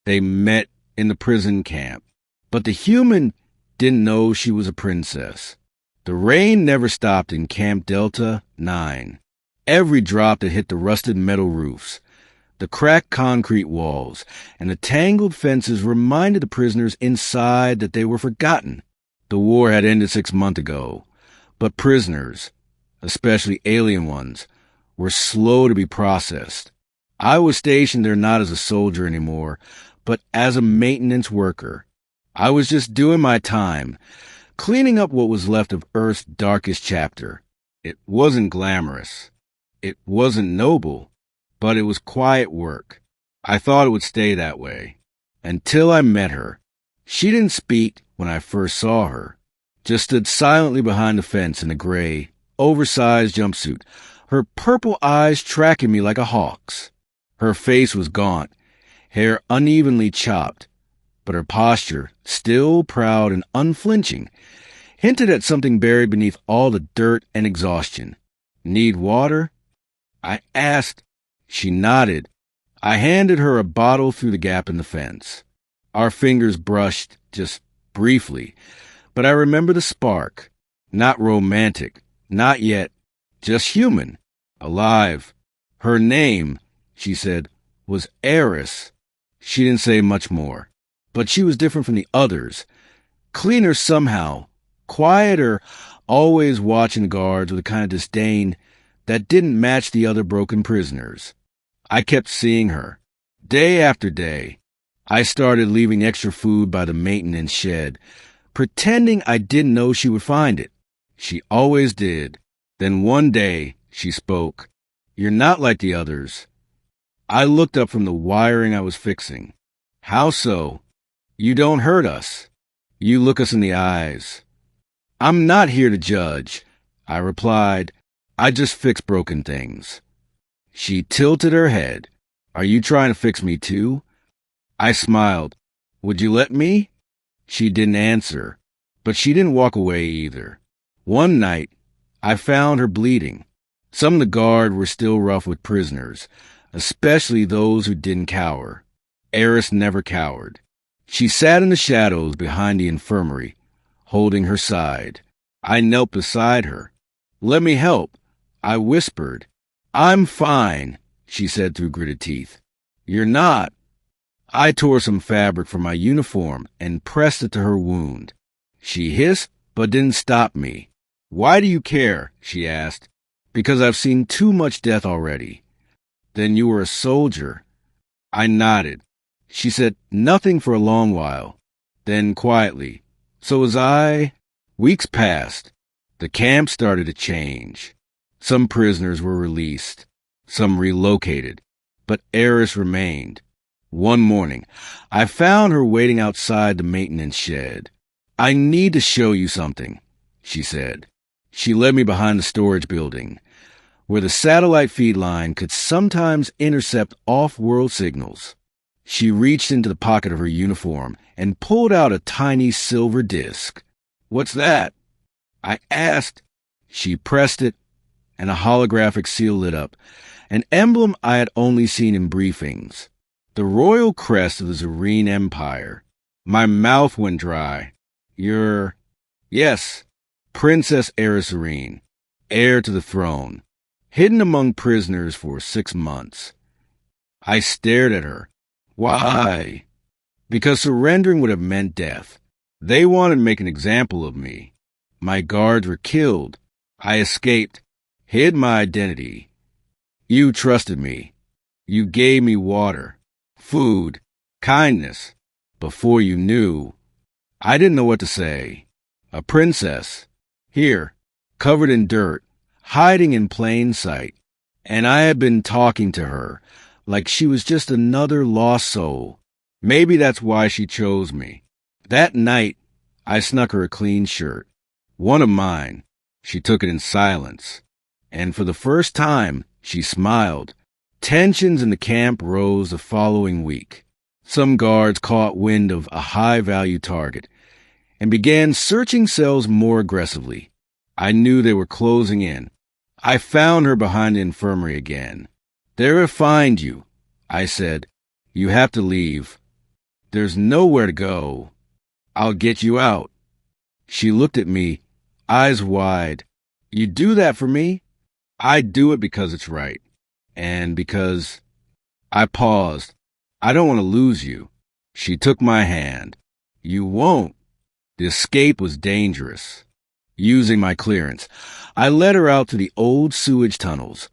They met in the prison camp. But the human didn't know she was a princess. The rain never stopped in Camp Delta 9. Every drop that hit the rusted metal roofs, the cracked concrete walls, and the tangled fences reminded the prisoners inside that they were forgotten. The war had ended 6 months ago, but prisoners, especially alien ones, were slow to be processed. I was stationed there not as a soldier anymore, but as a maintenance worker. I was just doing my time, cleaning up what was left of Earth's darkest chapter. It wasn't glamorous. It wasn't noble, but it was quiet work. I thought it would stay that way. Until I met her. She didn't speak when I first saw her, just stood silently behind the fence in a gray, oversized jumpsuit, her purple eyes tracking me like a hawk's. Her face was gaunt, hair unevenly chopped, but her posture, still proud and unflinching, hinted at something buried beneath all the dirt and exhaustion. Need water? I asked. She nodded. I handed her a bottle through the gap in the fence. Our fingers brushed, just briefly, but I remember the spark. Not romantic, not yet, just human, alive. Her name, she said, was Aris. She didn't say much more, but she was different from the others. Cleaner somehow, quieter, always watching the guards with a kind of disdain that didn't match the other broken prisoners. I kept seeing her, day after day. I started leaving extra food by the maintenance shed, pretending I didn't know she would find it. She always did. Then one day, she spoke. You're not like the others. I looked up from the wiring I was fixing. How so? You don't hurt us. You look us in the eyes. I'm not here to judge, I replied. I just fix broken things. She tilted her head. Are you trying to fix me too? I smiled. Would you let me? She didn't answer, but she didn't walk away either. One night, I found her bleeding. Some of the guard were still rough with prisoners, especially those who didn't cower. Aris never cowered. She sat in the shadows behind the infirmary, holding her side. I knelt beside her. Let me help, I whispered. I'm fine, she said through gritted teeth. You're not. I tore some fabric from my uniform and pressed it to her wound. She hissed, but didn't stop me. Why do you care? She asked. Because I've seen too much death already. Then you were a soldier. I nodded. She said nothing for a long while. Then quietly, so was I. Weeks passed. The camp started to change. Some prisoners were released. Some relocated. But Aris remained. One morning, I found her waiting outside the maintenance shed. I need to show you something, she said. She led me behind the storage building, where the satellite feed line could sometimes intercept off-world signals. She reached into the pocket of her uniform and pulled out a tiny silver disc. What's that? I asked. She pressed it, and a holographic seal lit up, an emblem I had only seen in briefings. The royal crest of the Zerine Empire. My mouth went dry. You're... Yes, Princess Aris Zerine, heir to the throne, hidden among prisoners for 6 months. I stared at her. Why? Because surrendering would have meant death. They wanted to make an example of me. My guards were killed. I escaped, hid my identity. You trusted me. You gave me water, food, kindness. Before you knew, I didn't know what to say. A princess, here, covered in dirt, hiding in plain sight. And I had been talking to her like she was just another lost soul. Maybe that's why she chose me. That night, I snuck her a clean shirt. One of mine. She took it in silence. And for the first time, she smiled. Tensions in the camp rose the following week. Some guards caught wind of a high-value target and began searching cells more aggressively. I knew they were closing in. I found her behind the infirmary again. They'll find you, I said. You have to leave. There's nowhere to go. I'll get you out. She looked at me, eyes wide. You do that for me? I do it because it's right. And because I paused. I don't want to lose you. She took my hand. You won't. The escape was dangerous. Using my clearance, I led her out to the old sewage tunnels,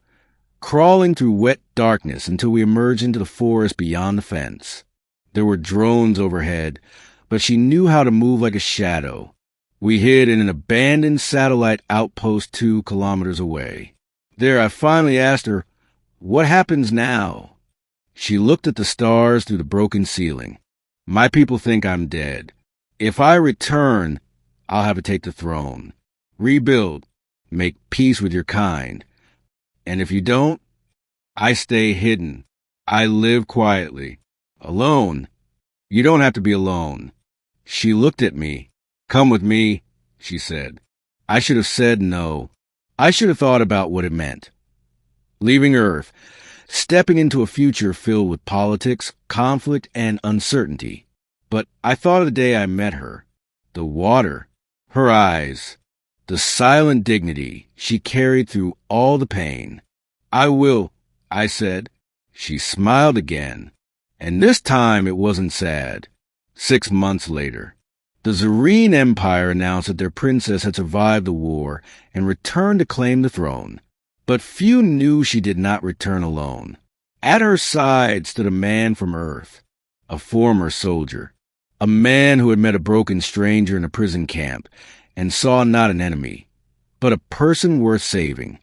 crawling through wet darkness until we emerged into the forest beyond the fence. There were drones overhead, but she knew how to move like a shadow. We hid in an abandoned satellite outpost 2 kilometers away. There, I finally asked her, "What happens now?" She looked at the stars through the broken ceiling. My people think I'm dead. If I return, I'll have to take the throne, rebuild, make peace with your kind. And if you don't, I stay hidden. I live quietly. Alone. You don't have to be alone. She looked at me. Come with me, she said. I should have said no. I should have thought about what it meant. Leaving Earth, stepping into a future filled with politics, conflict, and uncertainty. But I thought of the day I met her. The water, her eyes, the silent dignity she carried through all the pain. I will, I said. She smiled again. And this time it wasn't sad. 6 months later, the Zareen Empire announced that their princess had survived the war and returned to claim the throne. But few knew she did not return alone. At her side stood a man from Earth, a former soldier, a man who had met a broken stranger in a prison camp and saw not an enemy, but a person worth saving.